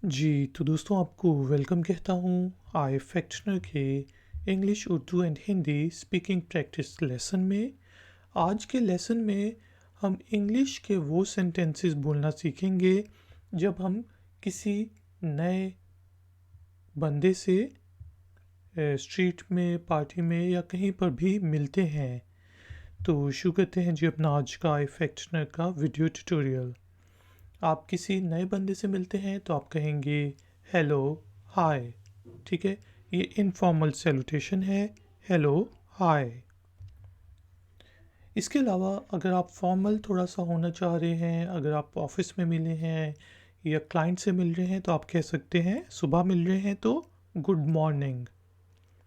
जी, तो दोस्तों आपको वेलकम कहता हूँ आई फैक्शनर के English, Urdu and Hindi speaking practice lesson में। आज के लेसन में हम इंग्लिश के वो सेंटेंसेस बोलना सीखेंगे जब हम किसी नए बंदे से स्ट्रीट में, पार्टी में या कहीं पर भी मिलते हैं। तो शुरू करते हैं जी अपना आज का आई फैक्शनर का वीडियो ट्यूटोरियल। आप किसी नए बंदे से मिलते हैं तो आप कहेंगे हेलो, हाय। ठीक है, ये इनफॉर्मल सैल्यूटेशन है, हेलो, हाय। इसके अलावा अगर आप फॉर्मल थोड़ा सा होना चाह रहे हैं, अगर आप ऑफिस में मिले हैं या क्लाइंट से मिल रहे हैं तो आप कह सकते हैं, सुबह मिल रहे हैं तो गुड मॉर्निंग,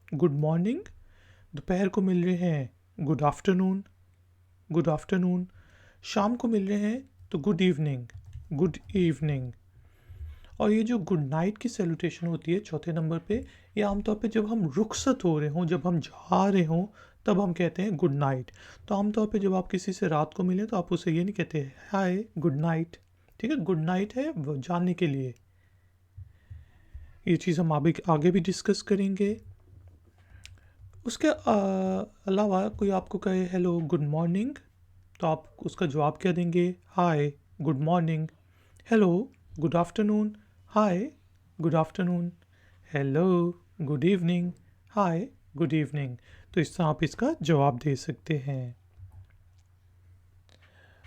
गुड मॉर्निंग। दोपहर को मिल रहे हैं गुड आफ्टरनून, गुड आफ्टरनून। शाम को मिल रहे हैं तो गुड इवनिंग, गुड इवनिंग। और ये जो गुड नाइट की सैल्यूटेशन होती है चौथे नंबर पे, ये आमतौर पे जब हम रुखसत हो रहे हों, जब हम जा रहे हों, तब हम कहते हैं गुड नाइट। तो आमतौर पे जब आप किसी से रात को मिलें तो आप उसे ये नहीं कहते हाय गुड नाइट। ठीक है, गुड नाइट है वो जानने के लिए। ये चीज़ हम आगे भी डिस्कस करेंगे। उसके अलावा कोई आपको कहे हेलो गुड मॉर्निंग तो आप उसका जवाब क्या देंगे? Hi good morning. Hello good afternoon, hi good afternoon. Hello good evening, hi good evening. तो इस तरह आप इसका जवाब दे सकते हैं।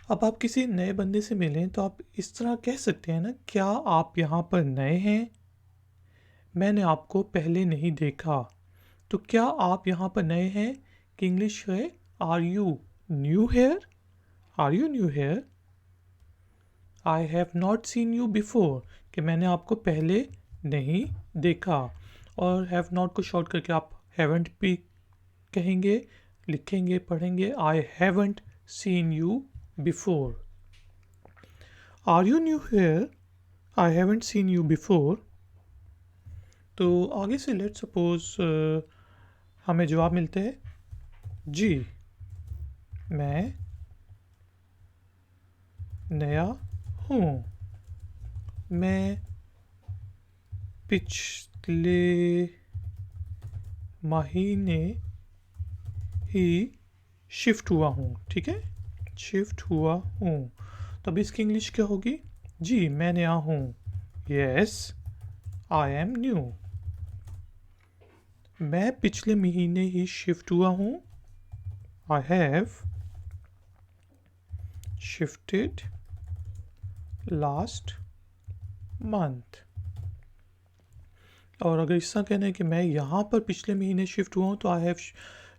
अब आप किसी नए बंदे से मिलें तो आप इस तरह कह सकते हैं ना, क्या आप यहाँ पर नए हैं? मैंने आपको पहले नहीं देखा। तो क्या आप यहाँ पर नए हैं कि इंग्लिश है are you new here, are you new here. I have not seen you before कि मैंने आपको पहले नहीं देखा। और हैव नॉट को शॉर्ट करके आप हैवेंट भी कहेंगे, लिखेंगे, पढ़ेंगे। I haven't seen you before. Are you new here, I haven't seen you before. तो आगे से लेट सपोज हमें जवाब मिलते हैं जी मैं नया हूँ, मैं पिछले महीने ही शिफ्ट हुआ हूँ। ठीक है, शिफ्ट हुआ हूँ। तो अब इसकी इंग्लिश क्या होगी? जी मैं नया हूँ, यस आई एम न्यू। मैं पिछले महीने ही शिफ्ट हुआ हूँ, I have shifted last month. और अगर इस तरह कहना है कि मैं यहाँ पर पिछले महीने शिफ्ट हुआ हूँ तो I have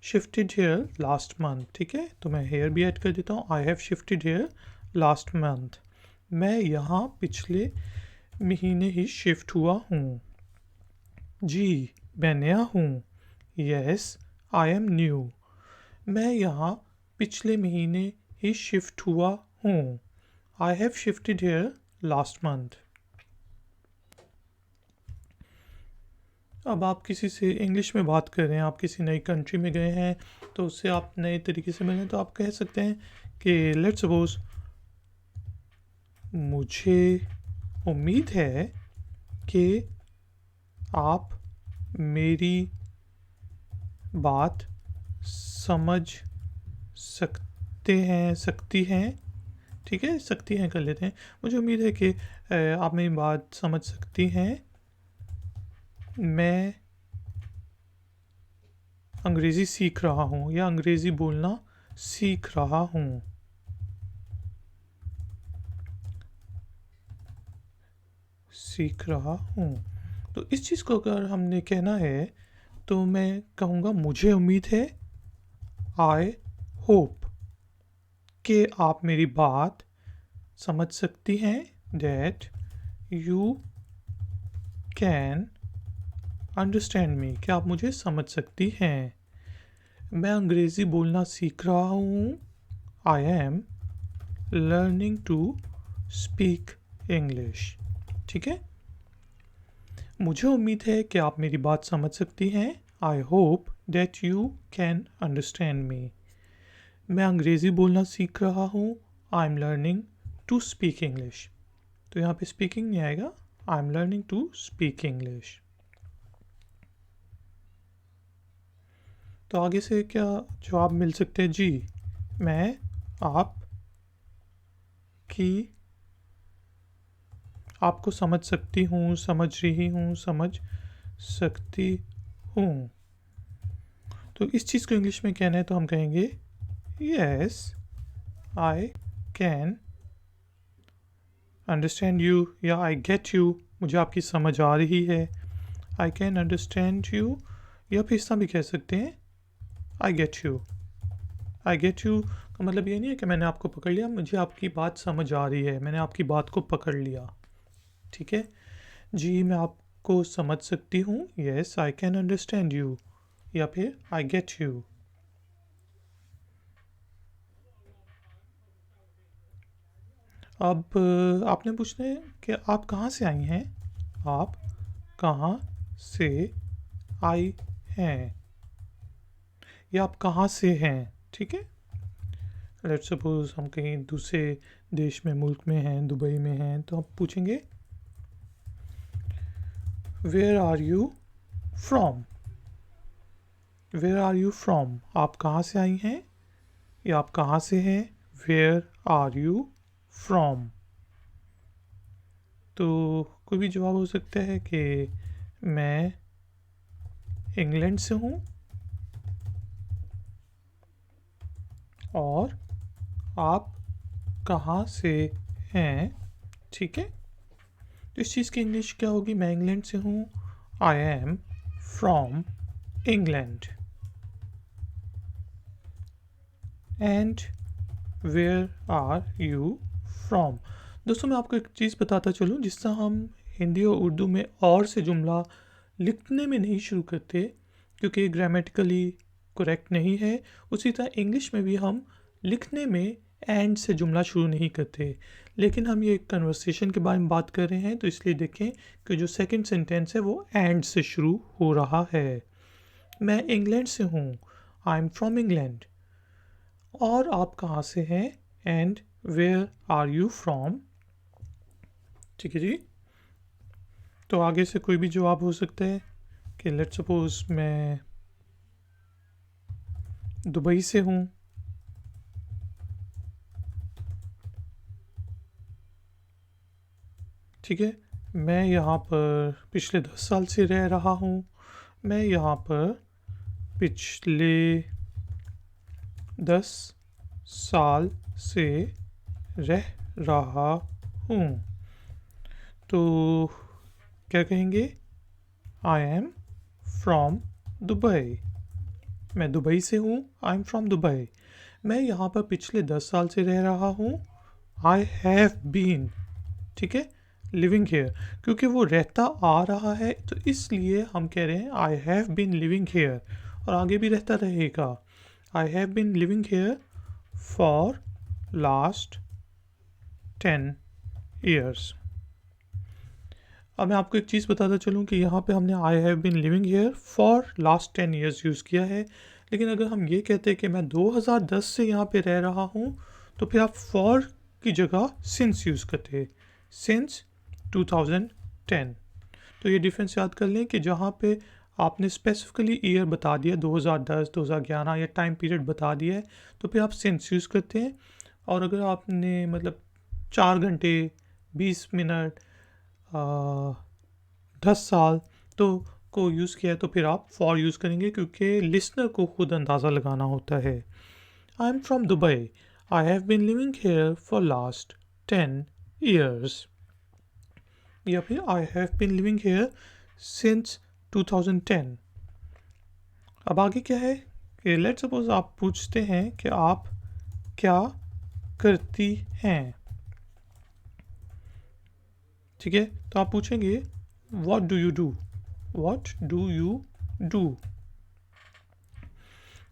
shifted here last month. ठीक है, तो मैं हेयर भी ऐड कर देता हूँ, I have shifted here last month. मैं यहाँ पिछले महीने ही शिफ्ट हुआ हूँ, जी मैं नया हूँ, यस आई एम न्यू। मैं यहाँ पिछले महीने ही शिफ्ट हुआ हूँ, I have shifted here last month. अब आप किसी से इंग्लिश में बात कर रहे हैं, आप किसी नई कंट्री में गए हैं तो उससे आप नए तरीके से मिलें तो आप कह सकते हैं कि लेट्स सपोज मुझे उम्मीद है कि आप मेरी बात समझ सकती हैं। ठीक है, सकती हैं कर लेते हैं। मुझे उम्मीद है कि आप मेरी बात समझ सकती हैं। मैं अंग्रेज़ी सीख रहा हूँ या अंग्रेज़ी बोलना सीख रहा हूँ, सीख रहा हूँ। तो इस चीज़ को अगर हमने कहना है तो मैं कहूँगा मुझे उम्मीद है, आई होप, कि आप मेरी बात समझ सकती हैं, दैट यू कैन अंडरस्टैंड मी, कि आप मुझे समझ सकती हैं। मैं अंग्रेज़ी बोलना सीख रहा हूँ, I am learning to speak English. ठीक है, मुझे उम्मीद है कि आप मेरी बात समझ सकती हैं, I hope that you can understand me. मैं अंग्रेज़ी बोलना सीख रहा हूँ, I am learning to speak English. तो यहाँ पे स्पीकिंग नहीं आएगा, I am learning to speak English. तो आगे से क्या जवाब मिल सकते हैं? जी, मैं आप की आपको समझ सकती हूँ, समझ रही हूँ, समझ सकती हूँ। तो इस चीज़ को इंग्लिश में कहना है तो हम कहेंगे yes I can understand you, या आई गेट यू, मुझे आपकी समझ आ रही है। आई कैन अंडरस्टैंड यू, या फिर इस तरह भी कह सकते हैं I get you. I get you का मतलब ये नहीं है कि मैंने आपको पकड़ लिया, मुझे आपकी बात समझ आ रही है, मैंने आपकी बात को पकड़ लिया। ठीक है जी, मैं आपको समझ सकती हूँ, yes I can understand you, या फिर आई गेट यू। अब आपने पूछना है कि आप कहाँ से आई हैं, आप कहाँ से आई हैं, या आप कहाँ से हैं। ठीक है, लेट सपोज हम कहीं दूसरे देश में, मुल्क में हैं, दुबई में हैं, तो आप पूछेंगे where are you from, where are you from, आप कहाँ से आई हैं या आप कहाँ से हैं। Where are you from. तो कोई भी जवाब हो सकता है कि मैं इंग्लैंड से हूँ, और आप कहाँ से हैं। ठीक है, तो इस चीज़ की इंग्लिश क्या होगी? मैं इंग्लैंड से हूँ, I am from England. And where are you from. दोस्तों मैं आपको एक चीज़ बताता चलूँ, जिस तरह हम हिंदी और उर्दू में और से जुमला लिखने में नहीं शुरू करते क्योंकि ग्रामेटिकली करेक्ट नहीं है, उसी तरह इंग्लिश में भी हम लिखने में एंड से जुमला शुरू नहीं करते। लेकिन हम ये कन्वर्सेशन के बारे में बात कर रहे हैं, तो इसलिए देखें कि जो सेकंड सेंटेंस है वो एंड से शुरू हो रहा है। मैं इंग्लैंड से हूँ, आई एम फ्रॉम इंग्लैंड। और आप कहाँ से हैं, and where are you from. ठीक है जी, तो आगे से कोई भी जवाब हो सकता है कि लेट सपोज मैं दुबई से हूँ, ठीक है, मैं यहाँ पर पिछले 10 साल से रह रहा हूँ, मैं यहाँ पर पिछले 10 साल से रह रहा हूँ। तो क्या कहेंगे? I am from Dubai. मैं दुबई से हूँ, आई एम फ्रॉम दुबई। मैं यहाँ पर पिछले 10 साल से रह रहा हूँ, आई हैव बीन। ठीक है, लिविंग हेयर, क्योंकि वो रहता आ रहा है तो इसलिए हम कह रहे हैं I have been living here, और आगे भी रहता रहेगा। I have been living here for last 10 years. अब मैं आपको एक चीज़ बताता चलूँ कि यहाँ पे हमने I have been living here for last 10 years use किया है, लेकिन अगर हम ये कहते हैं कि मैं 2010 से यहाँ पे रह रहा हूँ, तो फिर आप फॉर की जगह सिंस यूज़ करते हैं, सिंस 2010। तो ये डिफरेंस याद कर लें कि जहाँ पे आपने स्पेसिफिकली ईयर बता दिया 2010, 2011 या टाइम पीरियड बता दिया है, तो फिर आप सिंस यूज़ करते हैं। और अगर आपने मतलब 4 घंटे, 20 मिनट, 10 साल तो को यूज़ किया है, तो फिर आप फॉर यूज़ करेंगे, क्योंकि लिसनर को खुद अंदाज़ा लगाना होता है। I am from Dubai, I have been living here for last 10 years, या फिर I have been living here since 2010। अब आगे क्या है कि लेट्स सपोज आप पूछते हैं कि आप क्या करती हैं। ठीक है, तो आप पूछेंगे what do you do, what do you do.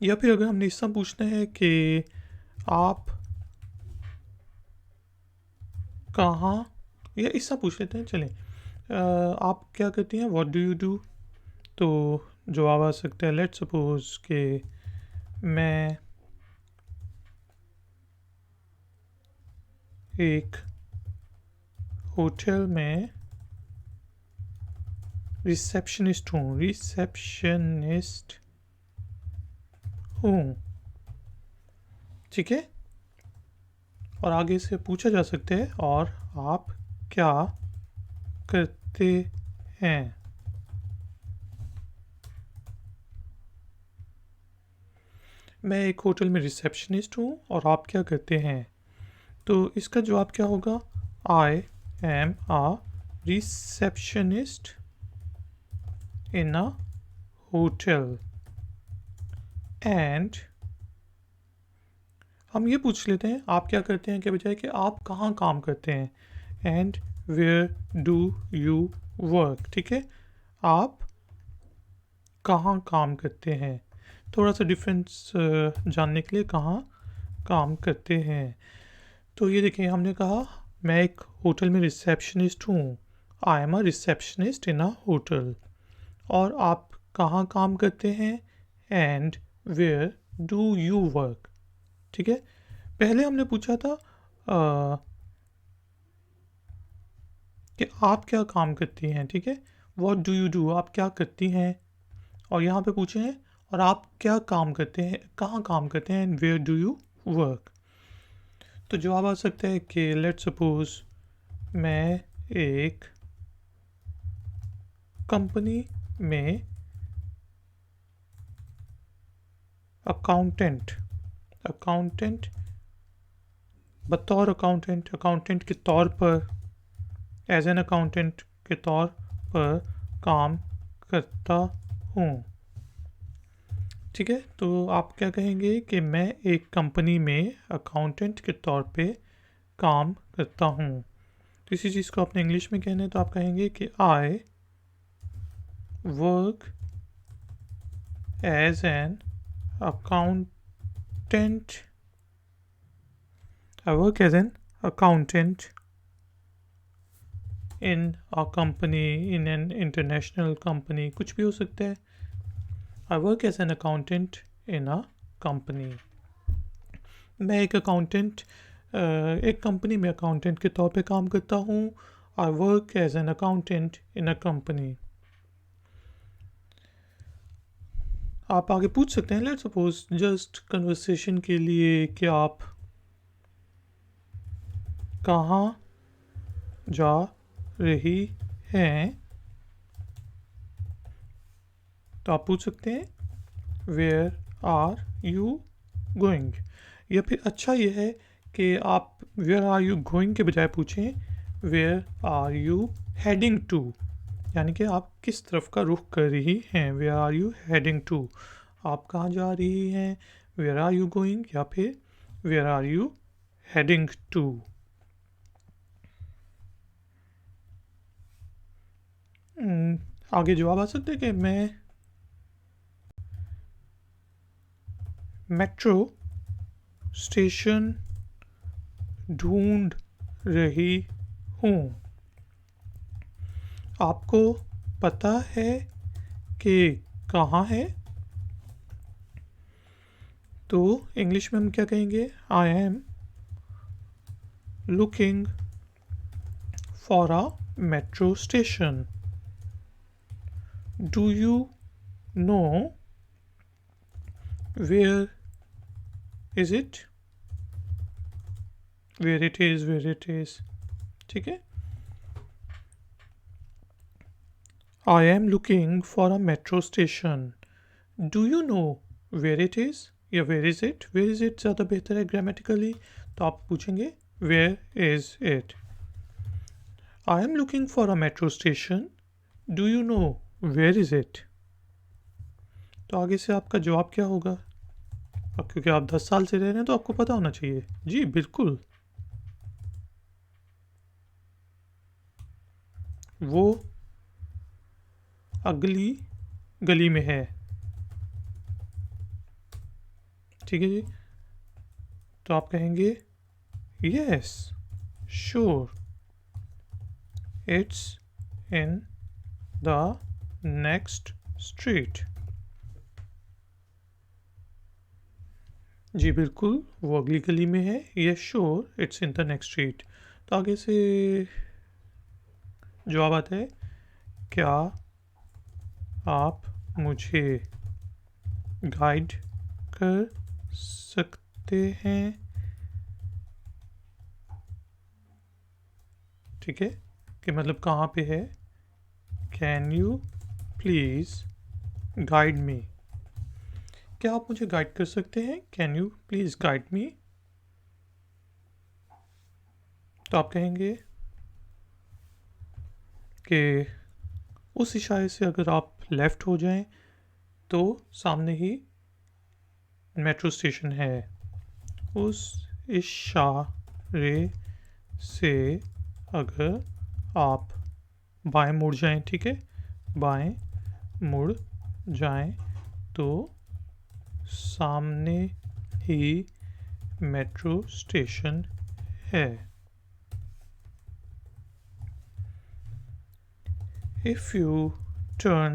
या फिर अगर हमने इससे पूछना है कि आप कहाँ, या इससे पूछ लेते हैं, चलें आप क्या करती हैं, व्हाट डू यू डू। तो जवाब आ सकता है लेट सपोज कि मैं एक होटल में रिसेप्शनिस्ट हूँ, रिसेप्शनिस्ट हूँ। ठीक है, और आगे से पूछा जा सकता है और आप क्या करते हैं। मैं एक होटल में रिसेप्शनिस्ट हूँ और आप क्या करते हैं। तो इसका जवाब क्या होगा, I am a receptionist in a hotel. And हम ये पूछ लेते हैं आप क्या करते हैं के बजाय कि आप कहाँ काम करते हैं। And where do you work. ठीक है, आप कहाँ काम करते हैं, थोड़ा सा डिफरेंस जानने के लिए कहाँ काम करते हैं। तो ये देखिए, हमने कहा मैं एक होटल में रिसेप्शनिस्ट हूँ, I am a receptionist in a hotel. और आप कहाँ काम करते हैं, and where do you work. ठीक है, पहले हमने पूछा था कि आप क्या काम करती हैं। ठीक है, वॉट डू यू डू, आप क्या करती हैं। और यहाँ पे पूछे हैं और आप क्या काम करते हैं, कहाँ काम करते हैं, and where do you work. तो जवाब आ सकता है कि लेट्स सपोज मैं एक कंपनी में अकाउंटेंट बतौर अकाउंटेंट के तौर पर, एज एन अकाउंटेंट के तौर पर काम करता हूँ। ठीक है, तो आप क्या कहेंगे कि मैं एक कंपनी में अकाउंटेंट के तौर पे काम करता हूँ। तो इसी चीज़ को अपने इंग्लिश में कहना है तो आप कहेंगे कि I work as an accountant in a company, in an international company, कुछ भी हो सकता है। I work as an accountant in a company. मैं एक कंपनी में अकाउंटेंट के तौर पे काम करता हूँ। I work as an accountant in a company. आप आगे पूछ सकते हैं, लेट्स सपोज जस्ट कन्वर्सेशन के लिए कि आप कहाँ जा रही हैं। तो आप पूछ सकते हैं वेयर आर यू गोइंग। या फिर अच्छा ये है कि आप वेयर आर यू गोइंग के बजाय पूछें where are you heading to, यानी कि आप किस तरफ का रुख कर रही हैं। Where are you heading to, आप कहाँ जा रही हैं। वेयर आर यू गोइंग या फिर where are you heading to. आगे जवाब आ सकते हैं कि मैं मेट्रो स्टेशन ढूंढ रही हूँ। आपको पता है कि कहाँ है। तो इंग्लिश में हम क्या कहेंगे, I am looking for a metro station. Do you know where is it, where it is. ठीक है, I am looking for a metro station. Do you know where it is या where is it. Where is it ज़्यादा बेहतर है grammatically, तो आप पूछेंगे where is it. I am looking for a metro station, do you know where is it. तो आगे से आपका जवाब क्या होगा, अब क्योंकि आप 10 साल से रह रहे हैं तो आपको पता होना चाहिए। जी बिल्कुल, वो अगली गली में है। ठीक है जी, तो आप कहेंगे yes sure it's in the next street. जी बिल्कुल, वो अगली गली में है। Yes sure it's in the next street. तो आगे से जवाब आता है क्या आप मुझे गाइड कर सकते हैं? ठीक है, कि मतलब कहाँ पे है। Can you please guide me? क्या आप मुझे गाइड कर सकते हैं? Can you please guide me? तो आप कहेंगे कि उस इशारे से अगर आप लेफ़्ट हो जाएं तो सामने ही मेट्रो स्टेशन है। उस इशारे से अगर आप बाएं मुड़ जाएं, ठीक है, बाएं मुड़ जाएं तो सामने ही मेट्रो स्टेशन है। If you turn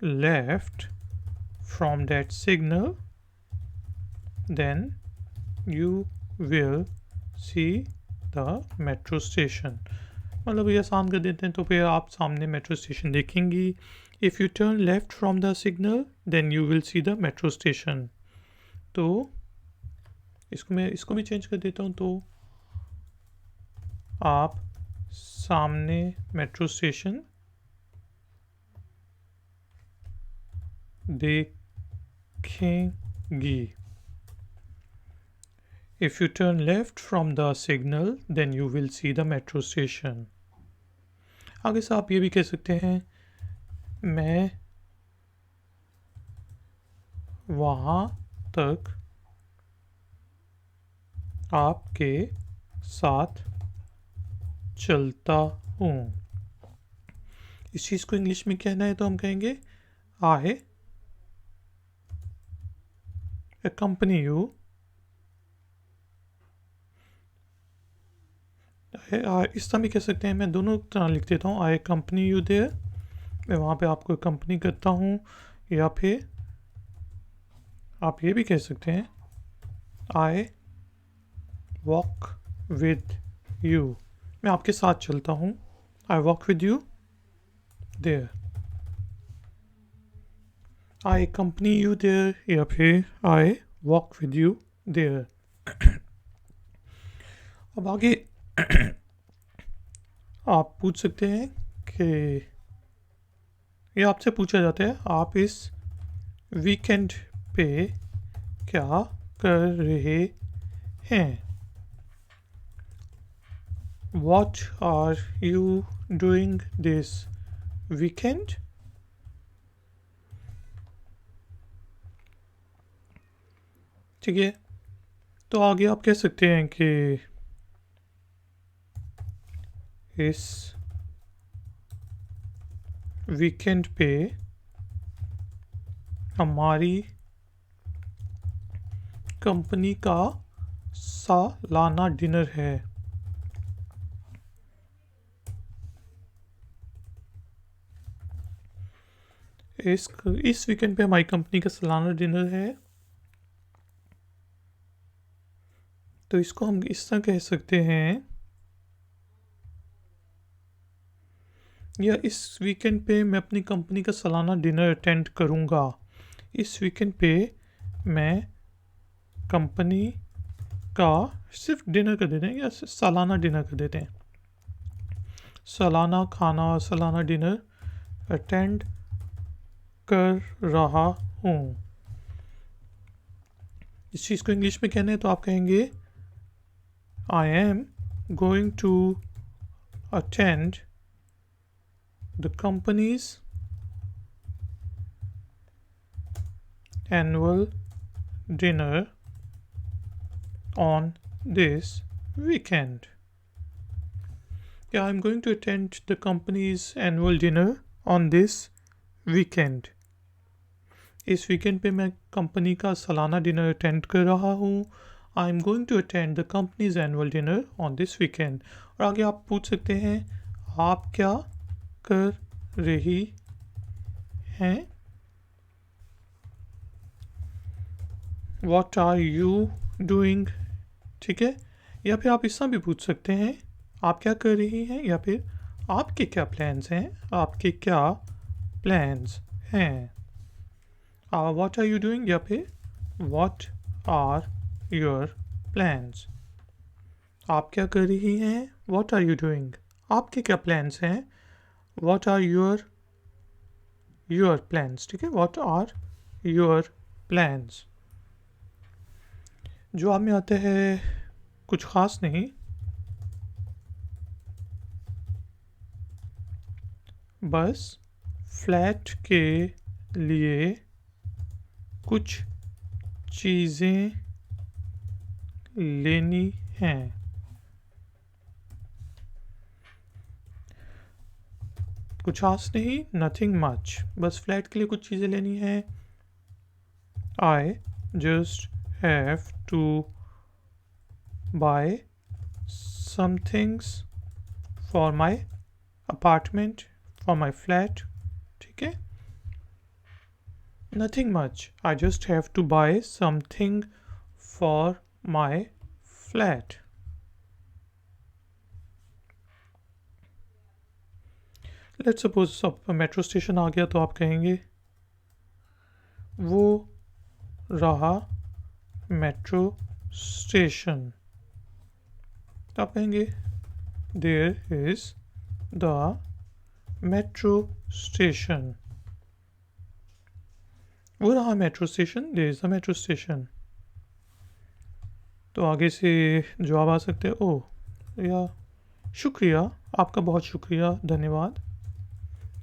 left from that signal, then you will see the metro station. मतलब ये आसान कर देते हैं तो फिर आप सामने मेट्रो स्टेशन देखेंगी। If you turn left from the signal, then you will see the metro station. तो इसको भी चेंज कर देता हूँ। तो आप सामने मेट्रो स्टेशन देखेंगी। If you turn left from the signal, then you will see the metro station. आगे से आप ये भी कह सकते हैं, मैं वहाँ तक आपके साथ चलता हूँ। इस चीज़ को इंग्लिश में कहना है तो हम कहेंगे I accompany you। इस तरह भी कह सकते हैं, मैं दोनों तरह लिख देता हूँ। आई कंपनी यू देयर, मैं वहाँ पे आपको कंपनी करता हूँ। या फिर आप ये भी कह सकते हैं, आई वॉक विद यू, मैं आपके साथ चलता हूँ। I walk with you there, I company you there, या फिर I walk with you there. अब आगे आप पूछ सकते हैं कि ये आपसे पूछा जाता है, आप इस वीकेंड पे क्या कर रहे हैं? What are you doing this weekend? ठीक है, तो आगे आप कह सकते हैं कि इस वीकेंड पे हमारी कंपनी का सालाना डिनर है। इस वीकेंड पे हमारी कंपनी का सालाना डिनर है। तो इसको हम इस तरह कह सकते हैं, या इस वीकेंड पे मैं अपनी कंपनी का सालाना डिनर अटेंड करूँगा। इस वीकेंड पे मैं कंपनी का सिर्फ डिनर कर देते हैं या सालाना डिनर कर देते हैं, सालाना खाना, सालाना डिनर अटेंड कर रहा हूँ। इस चीज़ को इंग्लिश में कहना है तो आप कहेंगे, I am going to attend the company's annual dinner on this weekend. Yeah, I'm going to attend the company's annual dinner on this weekend. इस वीकेंड पे मैं कंपनी का सालाना डिनर अटेंड कर रहा हूँ। I am going to attend the company's annual dinner on this weekend. और आगे आप पूछ सकते हैं, आप क्या कर रही हैं? What are you doing? ठीक है, या फिर आप इससे भी पूछ सकते हैं, आप क्या कर रही हैं, या फिर आपके क्या प्लान्स हैं, आपके क्या प्लान्स हैं। व्हाट आर यू डूइंग या फिर व्हाट आर योर प्लान्स। आप क्या कर रही हैं? What are you doing. आपके क्या प्लान्स हैं? What are your plans. ठीक है, व्हाट आर योर प्लान्स। जवाब में आता है कुछ ख़ास नहीं, बस फ्लैट के लिए कुछ चीज़ें लेनी हैं। कुछ खास नहीं, नथिंग मच, बस फ्लैट के लिए कुछ चीज़ें लेनी हैं। I just have to buy some things for my apartment, for my flat. ठीक है, nothing much, I just have to buy something for my flat. Let's suppose अब मेट्रो स्टेशन आ गया तो आप कहेंगे वो रहा मेट्रो स्टेशन। तो आप कहेंगे there is the metro station. वो रहा metro station, there is the metro station. तो आगे से जवाब आ सकते हैं ओह या शुक्रिया, आपका बहुत शुक्रिया, धन्यवाद,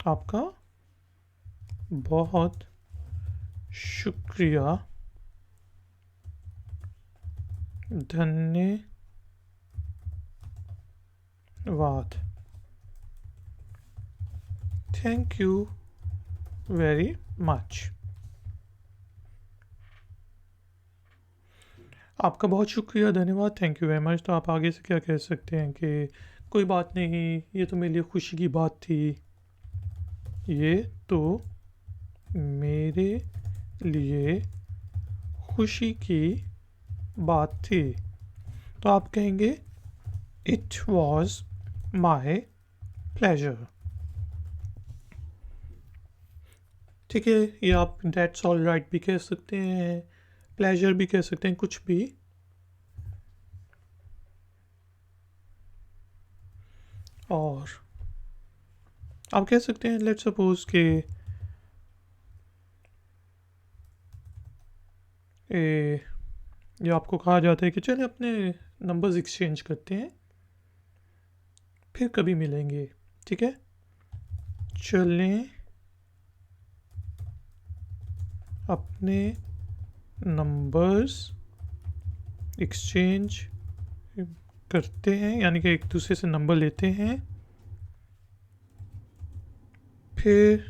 आपका बहुत शुक्रिया, धन्यवाद, थैंक यू वेरी मच। आपका बहुत शुक्रिया, धन्यवाद, थैंक यू वेरी मच। तो आप आगे से क्या कह सकते हैं कि कोई बात नहीं, ये तो मेरे लिए खुशी की बात थी, ये तो मेरे लिए खुशी की बात थी। तो आप कहेंगे इट वॉज माई प्लेजर। ठीक है, ये आप दैट्स ऑल राइट भी कह सकते हैं, प्लेजर भी कह सकते हैं, कुछ भी। और आप कह सकते हैं लेट्स सपोज के ये आपको कहा जाता है कि चलिए अपने नंबर्स एक्सचेंज करते हैं, फिर कभी मिलेंगे। ठीक है, चलें अपने नंबर्स एक्सचेंज करते हैं, यानी कि एक दूसरे से नंबर लेते हैं, फिर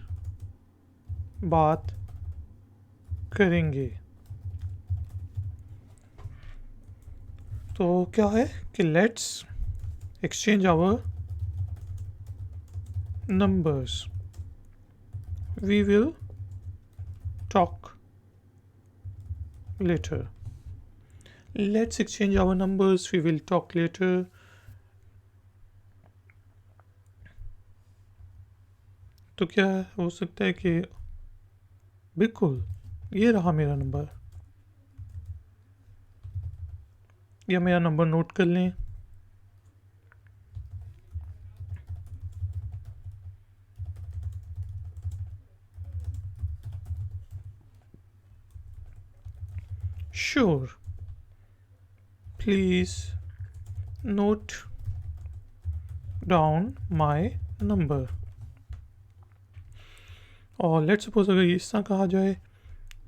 बात करेंगे। तो क्या है कि let's exchange our numbers, we will talk later. Let's exchange our numbers, we will talk later. तो क्या हो सकता है कि बिल्कुल ये रहा मेरा नंबर, या मेरा नंबर नोट कर लें। Sure, please note down my number. और लेट्स सपोज अगर इस तरह कहा जाए,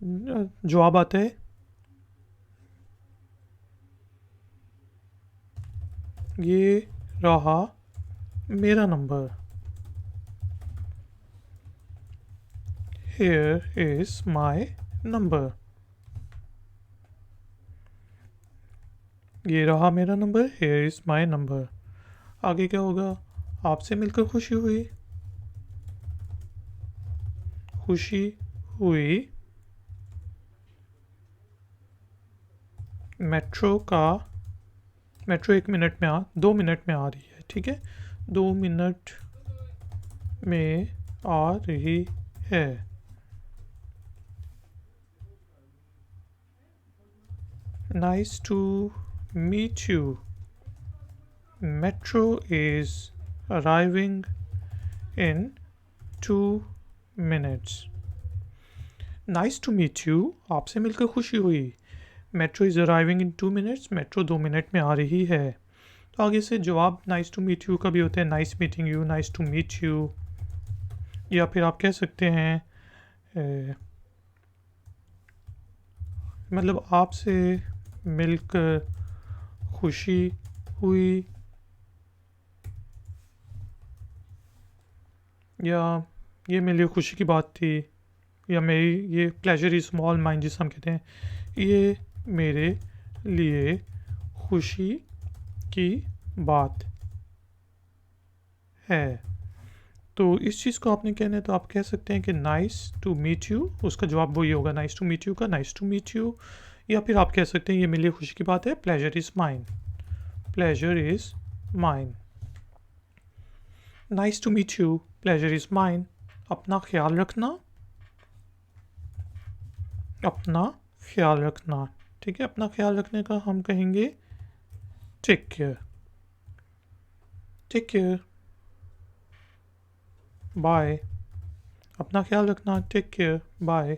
जवाब आता है ये रहा मेरा number, here is my number. ये रहा मेरा number, here is my number. आगे क्या होगा? आपसे मिलकर खुशी हुई, खुशी हुई, मेट्रो 1 मिनट में 2 मिनट में आ रही है। ठीक है, 2 मिनट में आ रही है। Nice to meet you. Metro is arriving in 2 minutes. Nice to meet you. आपसे मिलकर खुशी हुई. Metro is arriving in 2 minutes. Metro 2 minute में आ रही है. तो आगे से जवाब nice to meet you का भी होता है nice meeting you, nice to meet you. या फिर आप कह सकते हैं मतलब आपसे मिलकर खुशी हुई, या ये मेरे लिए खुशी की बात थी, या मेरी ये प्लेजर इज स्मॉल माइंड जिसे हम कहते हैं, ये मेरे लिए खुशी की बात है. तो इस चीज़ को आपने कहना है तो आप कह सकते हैं कि नाइस टू मीट यू. उसका जवाब वही होगा नाइस टू मीट यू का, नाइस टू मीट यू. या फिर आप कह सकते हैं ये मेरे लिए खुशी की बात है, pleasure is mine. Pleasure is mine. Nice to meet you, pleasure is mine. अपना ख्याल रखना. अपना ख्याल रखना. ठीक है, अपना ख्याल रखने का हम कहेंगे take care. Take care. Bye. अपना ख्याल रखना. Take care. बाय.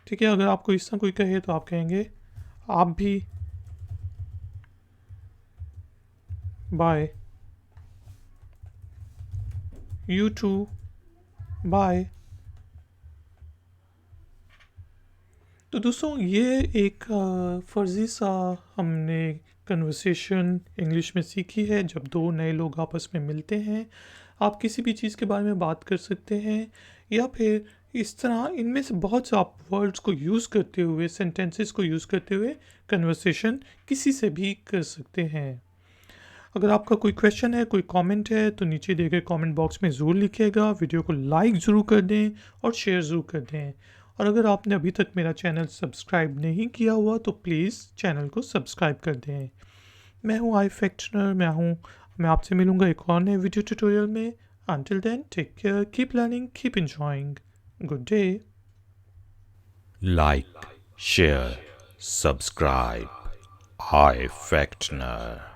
ठीक है, अगर आपको इस तरह कोई कहे तो आप कहेंगे आप भी. बाय. You too. बाय. तो दोस्तों ये एक फ़र्ज़ी सा हमने कन्वर्सेशन इंग्लिश में सीखी है. जब दो नए लोग आपस में मिलते हैं आप किसी भी चीज़ के बारे में बात कर सकते हैं, या फिर इस तरह इनमें से बहुत से आप वर्ड्स को यूज़ करते हुए, सेंटेंसेस को यूज़ करते हुए कन्वर्सेशन किसी से भी कर सकते हैं. अगर आपका कोई क्वेश्चन है, कोई कमेंट है तो नीचे दिए गए कमेंट बॉक्स में ज़रूर लिखिएगा. वीडियो को लाइक ज़रूर कर दें और शेयर ज़रूर कर दें. और अगर आपने अभी तक मेरा चैनल सब्सक्राइब नहीं किया हुआ तो प्लीज़ चैनल को सब्सक्राइब कर दें. मैं हूँ आई फैक्शनर. मैं आपसे मिलूँगा एक और नए वीडियो ट्यूटोरियल में. Until then, take care, keep learning, keep enjoying. Good day. Like, share, subscribe. iFactner.